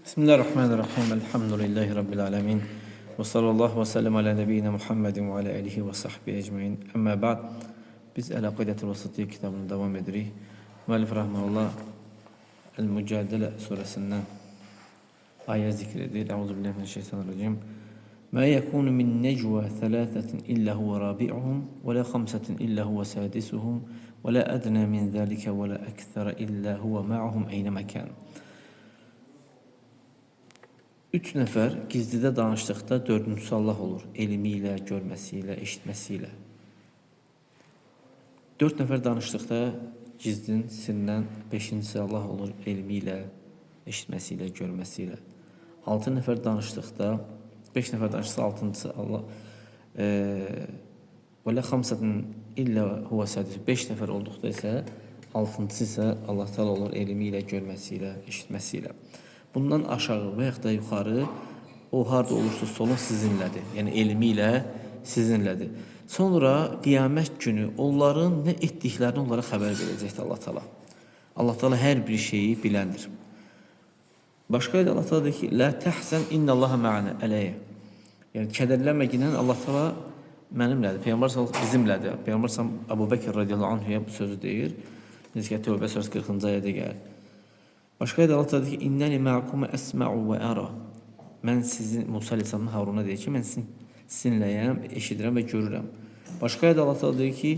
Bismillahirrahmanirrahim. Elhamdülillahi Rabbil alemin. Ve sallallahu ve sellem ala nebiyyina Muhammedin ve ala alihi ve sahbihi ecmain. Amma ba'd. Biz El-Akidetul Vasitiyye kitabına devam edirik. Müellif rahmetullah El-Mücadele suresinden ayet zikredir. Euzubillahimineşşeytanirracim. Ma yekunu min necva thalathatin illa huve rabi'uhum ve la khamsatin illa huve sadisuhum ve la adna min zalika ve la ekthara illa huve ma'ahum eyne mekan. Üç nəfər gizlidə danışdıqda dördüncüsü Allah olur. Elmiyle, görməsiyle, eşitməsiyle. Dörd nəfər danışdıqda gizlin, sirdən beşincisi Allah olur. Elmiyle, eşitməsiyle, görməsiyle. Altı nəfər danışdıqda, beş nəfər danışdıqda altıncısı Allah. Və lə xamsətin illə huvə sədis. Beş nəfər olduqda isə altıncısı isə Allah Teala olur. Elmiyle, görməsiyle, eşitməsiyle. Bundan aşağı və yaxud da yuxarı o harda olursa olsun sizinlədir. Yəni elmiyle sizinlədir. Sonra qiyamət günü onların nə etdiklərini onlara xəbər verəcəkdir Allah Teala. Allah Teala hər bir şeyi biləndir. Başqa ayda Allah Teala deyir ki: "La tahzan innallaha ma'ana." Ələyə. Yəni kədərlənməklə Allah Teala mənimlədir. Peyğəmbər sallallahu bizimlədir. Peyğəmbər sallallahu Əbu Bəkr radiyallahu anhuya bu sözü deyir. Necə ki Tövbə surəsi 40-cı ayədə gəlir. Başqa ayda Allah Teala deyir ki: "İnnəni ma'akum əsma'u və ara." Mən sizin Musa əleyhissalam Haruna deyir ki, mən sizinləyəm, eşidirəm və görürəm. Başqa ayda Allah Teala deyir ki: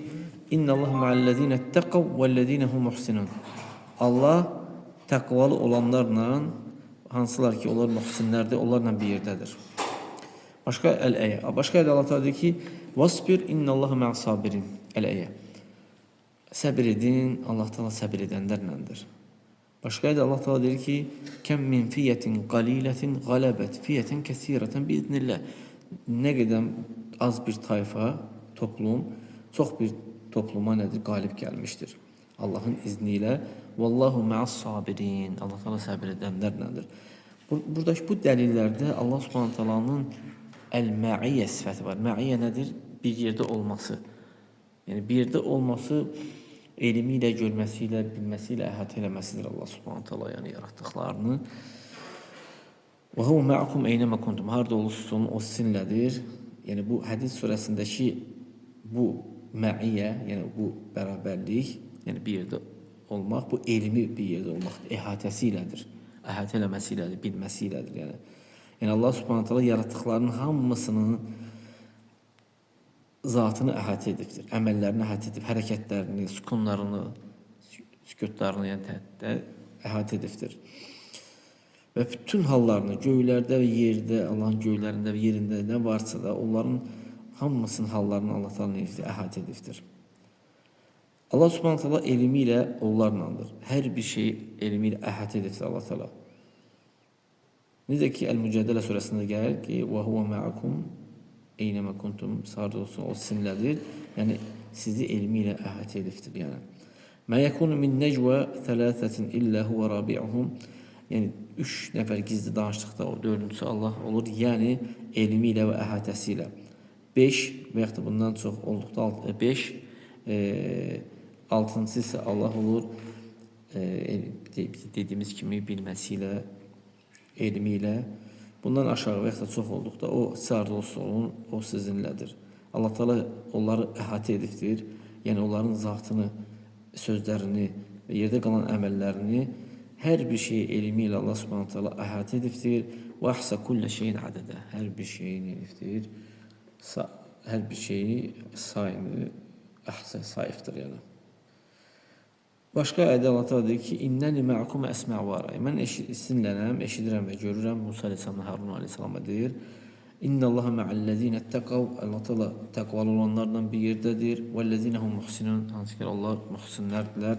"İnnallaha ma'allezine ittaqav vellezine hum muhsinun." Allah təqvalı olanlarla, hansılar ki, onlar muhsinlərdir, onlarla bir yerdədir. Başqa əl-əyə. Başqa ayda Allah Teala deyir ki: "Vasbir innallaha ma'as-sabirin." Əl-əyə. Səbir edin, Allah Teala səbir edənlərləndir. Başqa ayda Allah Teala deyir ki: "Kem min fiyetin qaliletin galabet fiyeten kesireten biiznillah." Nə qədər az bir tayfa, toplum, çox bir topluma nədir? Qalib gəlmişdir. Allahın izniyle. Vallahu ma'as-sabirin. Allah Teala səbir edənlərləndir. Buradakı bu dəlillərdə Allah Subhanahu taalanın el-ma'iyyə sifəti var. Ma'iyyə nədir? Bir yerdə olması. Yəni bir yerdə olması elmiyle, görməsiyle, bilməsiyle əhatə eləməsidir Allah Subhanahu taala, yəni yaratdıqlarını. Və huve ma'akum eynəmə kuntum. Harda olursunuz o sizinlədir. Yəni bu Hədid surəsindəki bu ma'iyyə, yəni bu bərabərlik, yəni bir yerdə olmaq, bu elmi bir yerdə olmaq əhatəsiylədir. Əhatə eləməsiylədir, bilməsiylədir yəni. Yəni Allah Subhanahu taala yaratdıqlarının hamısını zatını əhatə edibdir, əməllərini əhatə edib, hərəkətlərini, sükunlarını, sükutlarını yəni əhatə edibdir. Və bütün hallarını göylərdə və yerdə, Allahın göylərində və yerində nə varsa da onların hamısının hallarını Allah Teala əhatə edibdir. Allah Subhanahu taala elmi ilə onlarlandır. Hər bir şey elmi ilə əhatə edibdir Allah Teala. Necə ki El-Mücadele surəsində gəlir ki: "Və huve ma'akum eynəmə kuntum." Sardı olsun o sizinlədir. Yəni sizi elmiyle əhatə edibdir yəni. "Ma yekunu min necva thalathatin illa huve rabi'uhum." Yəni üç nəfər gizli danışdıqda o dördüncüsü Allah olur. Yəni elmiyle və əhatəsiyle. 5 və ya da bundan çox olduqda 5 altıncısı isə Allah olur. Dediyimiz kimi bilməsiyle, elmiyle. Bundan aşağı və ya da çox olduqda o sardı olsun, o sizinlədir. Allah Teala onları əhatə edibdir. Yəni onların zatını, sözlərini və yerdə qalan əməllərini, hər bir şeyi elmi ilə Allah Subhanahu taala əhatə edibdir. Və ahsa kulli şeyin adədə. Hər bir şeyin edibdir. Hər bir şeyi sayını ahsa sayıfdır yəni. Başqa ayədə Allah Teala deyir ki: "İnnəni ma'akum əsma'u və ara." Mən sizinlənəm, eşidirəm və görürəm. Musa əleyhissalam Harun əleyhissalama deyir: "İnnallaha ma'allezine ittaqav." Allah Teala təqvalı olanlarla bir yerdədir. "Vellezine hum muhsinun." Hansı ki onlar muhsinlərdirlər.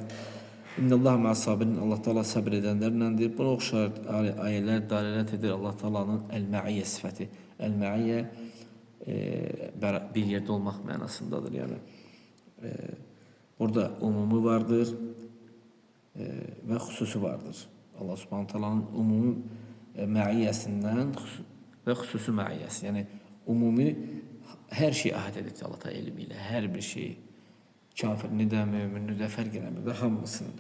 "İnnallaha ma'as-sabirin." Allah Teala səbr edənlərləndir. Buna oxşar ayələr dəlalət edir Allah Teala'nın el-ma'iyyə sifəti. El-ma'iyyə bir yerdə olmaq mənasındadır yəni. Burada umumi vardır və xüsusi vardır. Allah Subhanahu taalanın umumi məiyyəsindən və xüsusi məiyyəsi. Yəni umumi hər şey əhatə edir Allah Teala elmi ilə, hər bir şey. Kafirini də, möminini də fərq eləmir və hamısını.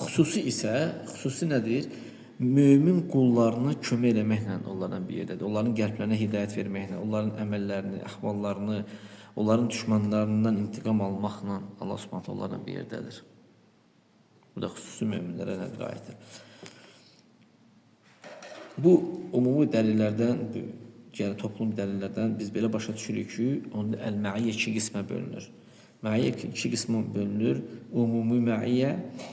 Xüsusi isə, xüsusi nədir? mömin qullarına kömək eləməklə onlarla bir yerdədir. Onların qəlblərinə hidayət verməklə, onların əməllərini, əhvallarını, onların düşmanlarından intiqam almaqla Allah Subhanahu onlarla bir yerdədir. Bu da xüsusi möminlərə nədir aiddir. Bu ümumi dəlillərdən, yəni toplum dəlillərdən biz belə başa düşürük ki, onda əl-məiyyə iki qismə bölünür. Məiyyə iki qismə bölünür. Ümumi məiyyə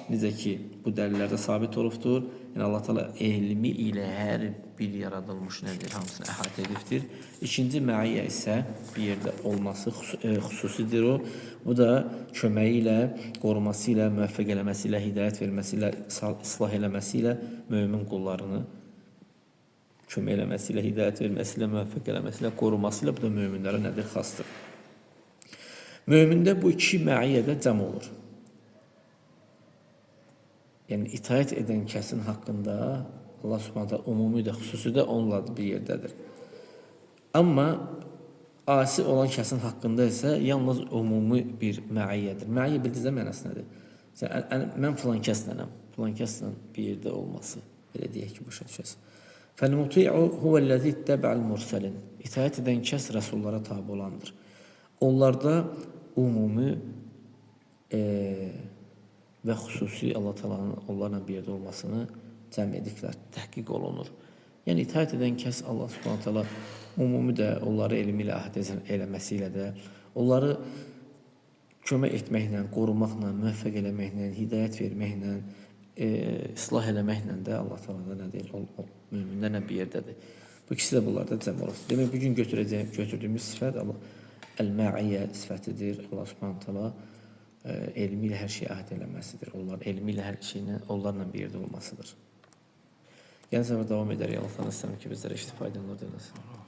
necə ki bu dəlillərdə sabit olubdur. Yəni Allah Teala elmi ilə hər bir yaradılmış nədir, hamısını əhatə edibdir. İkinci məiyyə isə bir yerdə olması xüsusidir o. Bu da köməyi ilə, qoruması ilə, müvəffəq eləməsi ilə, hidayət verməsi ilə, islah eləməsi ilə mömin qullarını kömək eləməsi ilə, hidayət verməsi ilə, müvəffəq eləməsi ilə, qoruması ilə bu da möminlərə nədir, xasdır. Mömində bu iki məiyyədə cəm olur. Yəni itaət edən kəsin haqqında Allah Subhanahu ümumi də, xüsusi də onunla bir yerdədir. Amma asi olan kəsin haqqında isə yalnız ümumi bir məiyyədir. Məiyyə bildiyinizdə mənası nədir? Mən filan kəslənəm, filan kəslə bir yerdə olması. Belə deyək ki, başa düşəsiz. Fəl-muti'u huvellezî itteba'al murselin. İtaət edən kəs rəsullara tabe olandır. Onlarda ümumi və xüsusi Allah Taala'nın onlarla bir yerdə olmasını cəm ediblər, təhqiq olunur. Yəni itaət edən kəs Allah Subhanahu taala ümumi də onları elmi ilə əhatə eləməsi ilə də, onları kömək etməklə, qorumaqla, müvəffəq eləməklə, hidayət verməklə, islah eləməklə də Allah Taala'da nə deyir, o möminlərlə bir yerdədir. Bu ikisi də bunlarda cəm olur. Demək bugün götürdüyümüz sifət əl-məiyyə sifətidir. Allah Subhanahu taala elmi ilə hər şeyi əhatə eləməsidir. Onlar elmi ilə hər şeylə onlarla bir yerdə olmasıdır. Gəlin səfər davam edərik. Allah Taala'dan istəyirəm ki, bizlərə faydalı eləsin.